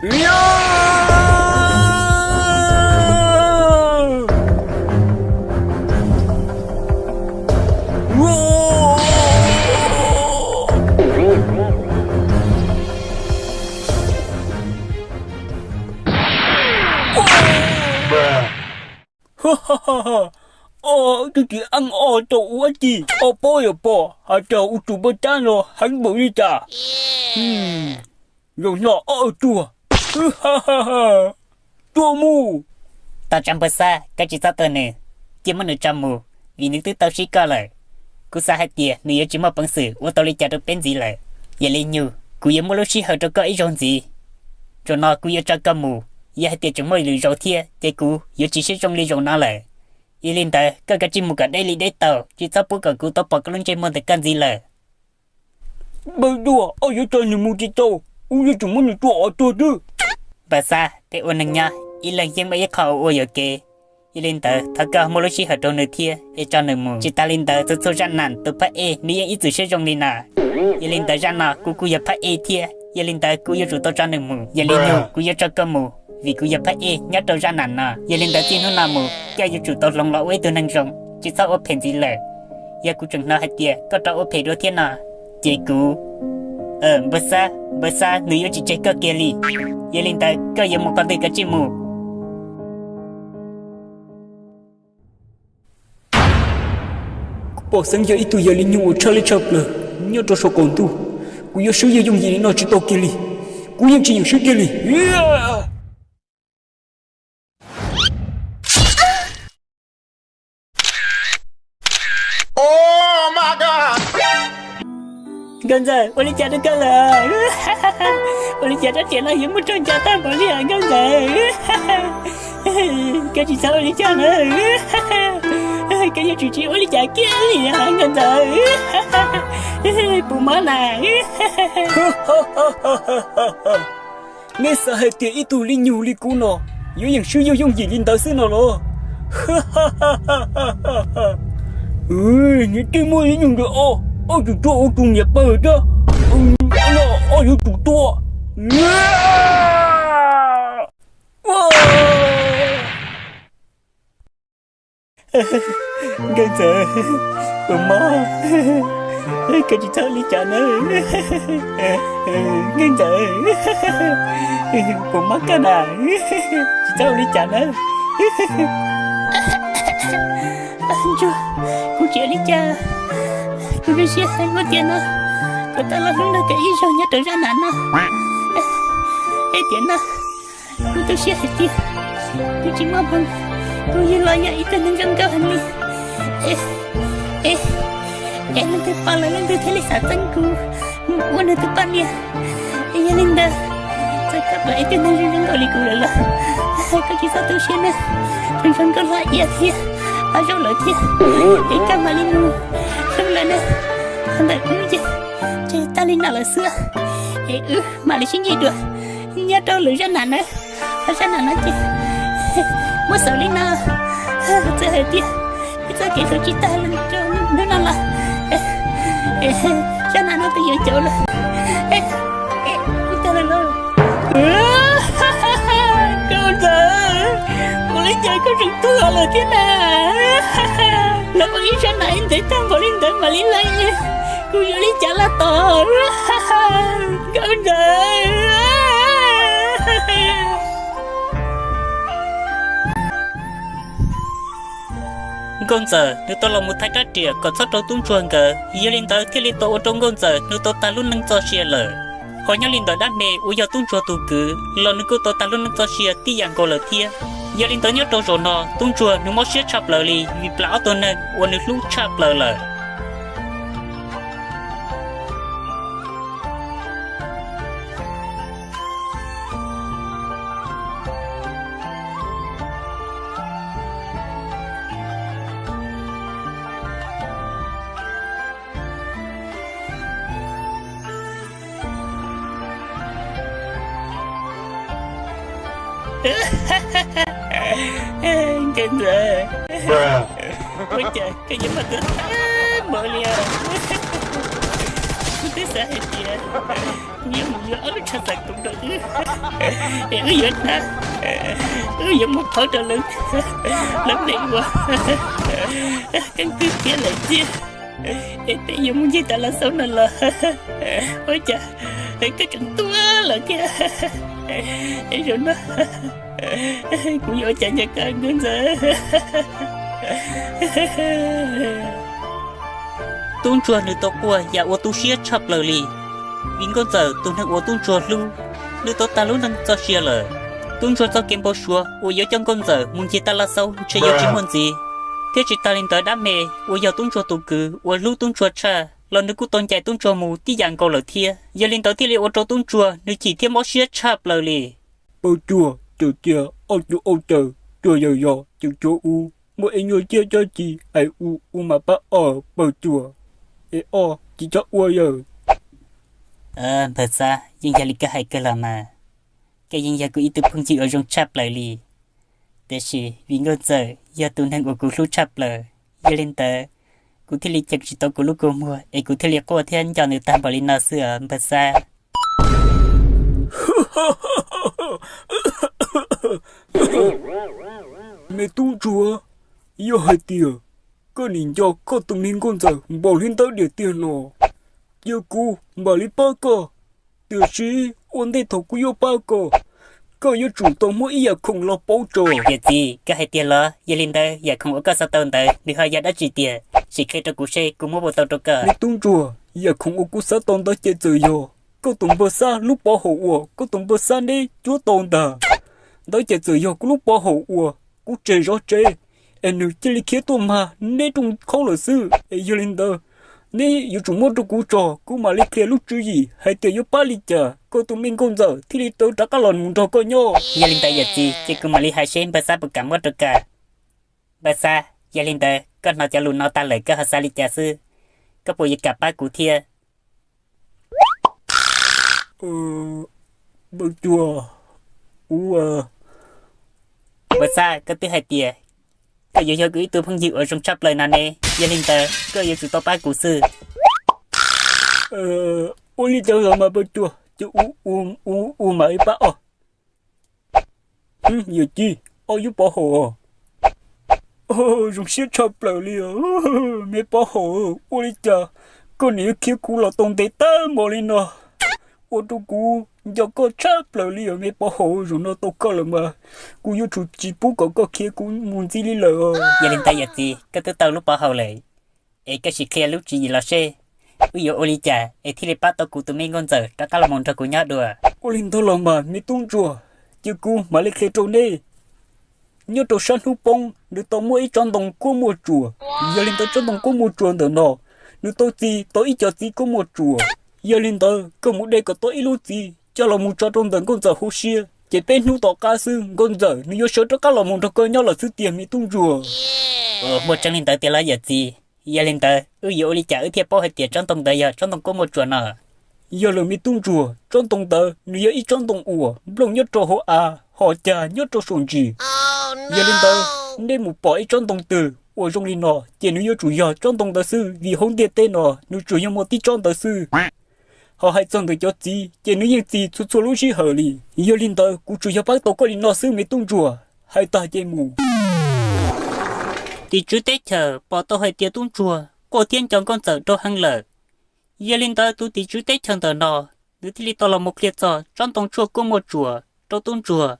Tôi chỉ ăn trâu quá chi. Bò, trâu chủ bơ cha nó, hắn bự đi chả. Rồi nó chua. Chua mu. Tao chăm bơ xa, cái chỉ sao tao nè. Chỉ mà nửa trăm mù, vì nước tứ tao xí ca lại. Cú xa hai tia, nửa chỉ mà bằng sự, ô tao đi chả được bên gì lại. Giờ lên nhiều, cú yếu mua lúc xí hợp cho có ý rong gì. Rồi nó cú yếu cho ca mù, giờ hai tia chúng mới lười rau thia, thế cú yếu chỉ xí trong ly rau nó lại. Ý lên ta, cái chỉ một cái đây li đấy tàu, chỉ sao bố cả cú tao bỏ cái lưng trên môn thì can gì lại. Bây đùa, yếu cho nhiều mù chỉ tàu, yếu chúng mới chua chua chứ. Bà xa, thế ôn nâng nha, ý lần dân bây giờ khảo ôi ở kê. Ý lên tờ, thật cả một lúc xí hợp trong nửa thia, ý cho nửa mù. Chỉ ta lên tờ, tôi số răn nản, tôi phát ê, nếu ý tự sẽ rong lên à. Ý lên tờ răn nà, cú yếu phát ê thia, ý lên tờ, cú yếu rủ tôi cho nửa mù. Ý lên nhiều, cú yếu cho cơ mù. Vì cú yếu phát ê, nhát tôi răn nản à. Ý lên tờ tiên hôn nà mù, cái yếu rủ tôi lòng lọ ấy tôi nâng rong. Chỉ sao ốp phèn gì lờ. Ý cú chẳng nào hạt tìa, có cho ốp phèn đô thiên à. Chỉ cú. Bữa xa, nữ yếu chỉ chạy cơ kia li. Ý lên tờ, cơ yếu một con tư cái chim mù. Bỏ sáng giờ ít tuổi giờ linh nhung Charlie Chaplin nhớ cho số còn tu, cú yêu sử dụng gì nó chỉ tao kia li, cú yêu chỉ dùng sử kia li. Oh my God! Gần giờ, tôi đi chả được cơ là. Tôi đi chả đã tiền là hiếm một trăm chả ta bỏ đi à gần giờ. Cái gì sao tôi đi chả nữa. Cái gì chỉ ôi chả kia gì à gần giờ. Bù má này. Nghe sao hai tia ít tuổi linh nhung li cú nó, yếu những sử dụng gì linh tới xứ nó lo. Những cái môi linh nhung được chủ chua chủ nhập bờ đó. Nó chủ chua. Gần giờ, bù má. Cái gì sao đi chả nữa. Gần giờ, bù má cái này. Chị sao đi chả nữa. Anh chưa, cô chị đi chả. Cô đi xe hay có tiền à. Cô ta là lúc đó cái ý sao nhá trở ra nạn à. Ê tiền à. Cô ta xe hết tiền. Cô chỉ mong bằng. Cô như lo nhà ý tên nâng răng cao hành đi. Em nanti pala nanti teli satan ku, mau nanti pania. Iya Linda, cakap lah itu nanti nengkau liku lah. Kau kisah tu siapa? Tentang kau lah iya dia, ajar lah dia. Ikan malinu, semulanya anda kerja, cerita Linda lah sah. Malaysia ni dua, nyat tahu lu jangan je. Masa Linda, saya dia, kita kisah cerita Linda lah. Sao nào nó bây giờ chỗ là tao là lo con giờ cô lấy chơi có rừng tua là thế nào là có ý sao này để tao vào lên tới mà lấy lấy cô vừa lấy trả là to con giờ con giờ nếu tôi là một thái trát trịa còn sót trâu tung chuồng cờ giờ lên tới khi lên tôi ở trong con giờ nếu tôi ta luôn nâng cho xia lờ họ nhớ lên tới đắt mê u giờ tung chuồng tụ cứ lo nếu tôi ta luôn nâng cho xia tí dạng cô lờ thia giờ lên tới nhớ trâu rồi nọ tung chuồng nếu mót xia chập lờ li vì lão tôi nâng u nếu lúc chập lờ lờ Kinh rồi. Ôi trời, cái gì mà tôi mở liền. thế sao hết kìa nhiều người ở trên sạc cũng được em ơi vậy nè ơi vậy một thở trở lưng lắm đi quá căn cứ kia lại chia em thấy giờ muốn gì ta là sao nên là ôi chà cái trận tua là kia em rồi nó cũng vô chạy nhà càng hơn giờ tuôn chùa nữ tộc của nhà ô tu xia chập lời li vinh con giờ tuôn thằng ô tuôn chùa luôn nữ tộc ta luôn đang cho xia lời tuôn chùa cho kiếm bao xua ô yếu trong con giờ muốn chỉ ta là sâu chơi yếu chỉ muốn gì thế chỉ ta lên tới đam mê ô yếu tuôn chùa tụ cử ô lưu tuôn chùa cha lần nữa cũng tôn chạy tuôn chùa mù tí dạng câu lời thia giờ lên tới tí li ô trâu tuôn chùa nữ chỉ thêm bao xia chập lời li bao chùa chùa chia ô chờ chùa giờ chùa u mỗi anh ngồi chia cho chị ai u mà ba bao chùa ê chỉ cho u giờ thật ra nhưng gia lịch hay cơ là mà cái nhưng gia cứ ý tưởng phong chỉ ở trong chắp lại li để chỉ vì ngân giờ gia tuân hàng của cụ lúc chắp lời gia lên tới cụ thiết lý chắc chỉ tao cụ lúc cô mua ấy cụ thiết lý cô thiên cho người ta bảo linh nó sửa thật ra mẹ tu chùa yêu hai tiền có nhìn cho có tụng nên con giờ bỏ lên tới để tiền nó yêu cô bảo lý ba cơ từ sĩ ôn đây thầu cô yêu ba cơ có yêu chủ động mỗi giờ không lo bảo trợ giờ gì cái hai tiền lo giờ lên tới giờ không có cơ sở tồn tại đi hơi giờ đã chỉ tiền chỉ khi cho cụ xe cụ mua bộ tàu trâu cờ mẹ tu chùa giờ không có cô sát tồn tại chết rồi giờ có tụng bơ xa lúc bảo hộ có tụng bơ xa đi chúa tồn tại đó chết rồi giờ có lúc bảo hộ cũng chơi rõ chơi em nữ chỉ li kia tôi mà nên chúng không là sư ấy giờ lên đó nên yêu chúng mua cho cú trò cú mà li kia lúc chơi gì hay tiền yêu ba li chả có tụi mình con giờ thì li tới đã cả lần muốn trò coi nhau giờ lên tới giờ gì chỉ cứ mà li hai sen bớt xa bớt cảm bớt trâu cờ bớt xa giờ lên tới con nó cho luôn nó ta lời cái hạt xa li chả sư cái bộ dịch cả ba cụ thia bơ chùa bớt xa cái thứ hai tiền cái giờ cứ tôi phong dự ở trong chắp lời nè giờ lên tới cái giờ chúng tôi ba cụ sư ôi li chờ mà bơ chùa chứ mà ấy ba giờ chi giúp bảo hộ dùng xe chập lại liền mẹ bảo hộ ôi li chờ con này kia cú là tông tế ta mà lên nó ô tô cú giờ có chập lại liền mẹ bảo hộ rồi nó tao có là mà cú yêu chủ chỉ bố có kia cú muốn gì đi lờ giờ lên tay giờ gì cái thứ tao lúc bảo hộ lại ấy cái gì kia lúc chỉ là xe ví dụ oli trà ấy thì lấy bắt tao cụ tụi mình con giờ đã cả là món cho cụ nhát đùa ô linh tao làm mà mẹ tung chùa chứ cú mà lấy kia trâu nè nhớ trâu san hú bông được tao mua ít trong đồng của mua chùa giờ linh tao trong đồng của mua chùa được nó nếu tao gì tao ít cho gì của mua chùa giờ linh tao có một đây có tao ít lúc gì cho là một cho trong đồng con giờ hú xia chỉ bên nút tao cá sư con giờ nếu sợ cho cả là một cho coi nhau là thứ tiền mẹ tung chùa một trong linh tao tiền là giờ gì giờ lên tới ví dụ oli chả thiệp bao hết tiền trong tổng đời giờ trong tổng có một chuột nè giờ là mi tung chùa trong tổng đời nếu ít trong tổng lòng nhất cho họ họ cha nhất cho sồn gì giờ lên tới nên một bỏ ít trong tổng từ ở trong linh nọ chỉ nếu chủ yếu trong tổng đời sư vì không tiền tên nọ nếu chủ yếu một tí trong đời sư họ hay trong đời cho gì chỉ nếu như gì chút chút lúc gì hợp lý giờ lên tới cũng chủ yếu bắt đầu có linh nọ sư mi tung chùa hay ta chỉ mù thì chú tết chờ bỏ tao hơi tiền tung chùa có thiên chọn con sợ cho hăng lở giờ lên tới tu thì chú tết chờ tờ nọ nếu thì tao là một liệt trò trong tổng chùa có một chùa trong tung chùa